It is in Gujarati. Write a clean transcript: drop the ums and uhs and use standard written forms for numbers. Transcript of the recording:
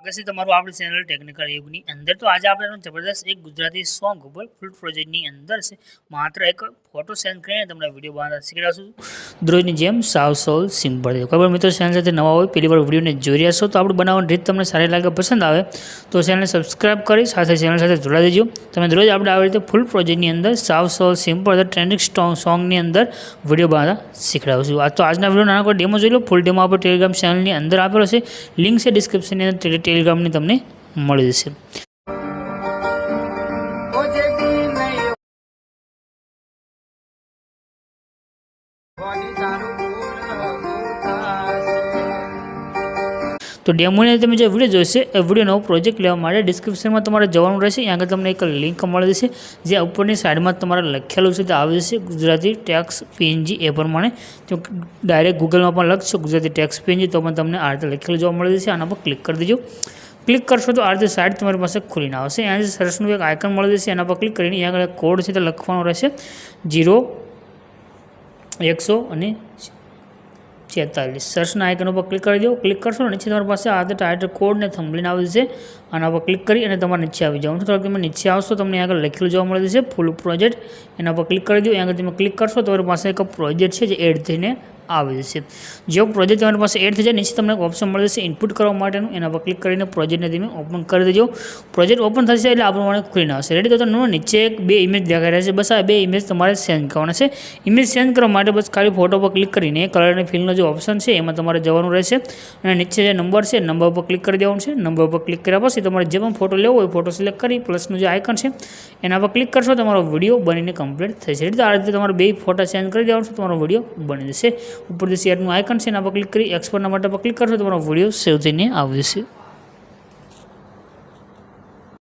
સ્વાગત છે તમારું આપણી ચેનલ ટેકનિકલ યુગની અંદર। તો આજે આપણે જબરદસ્ત એક ગુજરાતી સોંગ ઉપર ફૂલ પ્રોજેક્ટની અંદર છે માત્ર એક ફોટો સેન્ડ કરીને તમને વિડીયો બનાવતા શીખડાવશું દરરોજની જેમ સાવ સોલ સિમ્પલ। ખબર મિત્રો ચેનલ સાથે નવા હોય પહેલી વાર વિડીયોને જોઈ રહ્યા છો તો આપણે બનાવવાની રીત તમને સારી લાગે પસંદ આવે તો ચેનલને સબસ્ક્રાઇબ કરી સાથે ચેનલ સાથે જોડાઈ દેજો। તમે દરરોજ આપણે આવી રીતે ફૂલ પ્રોજેક્ટની અંદર સાવ સોલ સિમ્પલ ટ્રેન્ડિંગ સોંગની અંદર વિડીયો બનાવતા શીખડાવશું। આ તો આજના વિડીયો નાનો ડેમો જોઈ લો। ફૂલ ડેમો આપણે ટેલિગ્રામ ચેનલની અંદર આપેલો છે, લિંક છે ડિસ્ક્રિપ્શનની અંદર, ટેલિગ્રામની તમને મળી જશે। તો ડેમોની તમે જે વિડીયો જોઈશે એ વિડીયોનો પ્રોજેક્ટ લેવા માટે ડિસ્ક્રિપ્શનમાં તમારે જવાનું રહેશે। ત્યાં આગળ તમને એક લિંક મળી જશે જે ઉપરની સાઈડમાં તમારે લખેલું છે તે આવી જશે ગુજરાતી ટેક્સ પીએનજી। એ પ્રમાણે જો ડાયરેક્ટ ગૂગલમાં પણ લખશો ગુજરાતી ટેક્સ પીએનજી તો પણ તમને આ રીતે લખેલું જોવા મળી જશે। આના પર ક્લિક કરી દેજો। ક્લિક કરશો તો આ રીતે સાઈડ તમારી પાસે ખુલીને આવશે। અહીંયા સર્ચનું એક આઇકન મળી જશે, એના પર ક્લિક કરીને અહીંયા આગળ કોડ છે તે લખવાનો રહેશે 0144। સર્ચના આઇકન ઉપર ક્લિક કરી દો। ક્લિક કરશો નીચે તમારી પાસે આ ટાઇટલ કોડ ને થંબનેલ આવી જશે। આના પર ક્લિક કરી અને તમારે નીચે આવી જવાનું છે। તો તમે નીચે આવશો તમને આગળ લખેલું જોવા મળી જશે ફૂલ પ્રોજેક્ટ, એના પર ક્લિક કરી દો। આગળ તમે ક્લિક કરશો તો તમારી પાસે એક પ્રોજેક્ટ છે જે એડ થઈને આવી જશે। જો પ્રોજેક્ટ તમારી પાસે એડ થઈ જાય નીચે તમને એક ઓપ્શન મળી જશે ઇનપુટ કરવા માટેનું, એના પર ક્લિક કરીને પ્રોજેક્ટને તમે ઓપન કરી દેજો। પ્રોજેક્ટ ઓપન થશે એટલે આ પ્રમાણે ખુલીને આવશે। રેડી? તો તમને નીચે એક બે ઇમેજ દેખાઈ રહ્યા છે, બસ આ બે ઇમેજ તમારે સેન્ડ કરવાના છે। ઇમેજ સેન્ડ કરવા માટે બસ ખાલી ફોટો પર ક્લિક કરીને કલર અને ફિલનો જે ઓપ્શન છે એમાં તમારે જવાનું રહેશે અને નીચે જે નંબર છે નંબર પર ક્લિક કરી દેવાનું છે। નંબર પર ક્લિક કર્યા પછી તમારે જે પણ ફોટો લેવો હોય ફોટો સિલેક્ટ કરી પ્લસનું જે આઇકન છે એના પર ક્લિક કરશો તમારો વિડીયો બનીને કમ્પ્લીટ થશે। એટલે આ રીતે તમારે બે ફોટા સેન્ડ કરી દેવાનું છે, તમારો વિડીયો બની જશે। ઉપર જે શેરનું આઇકન છે એના પર ક્લિક કરી એક્સપોર્ટના માટે પર ક્લિક કરશો તમારો વિડીયો સેવ થઈને આવી જશે।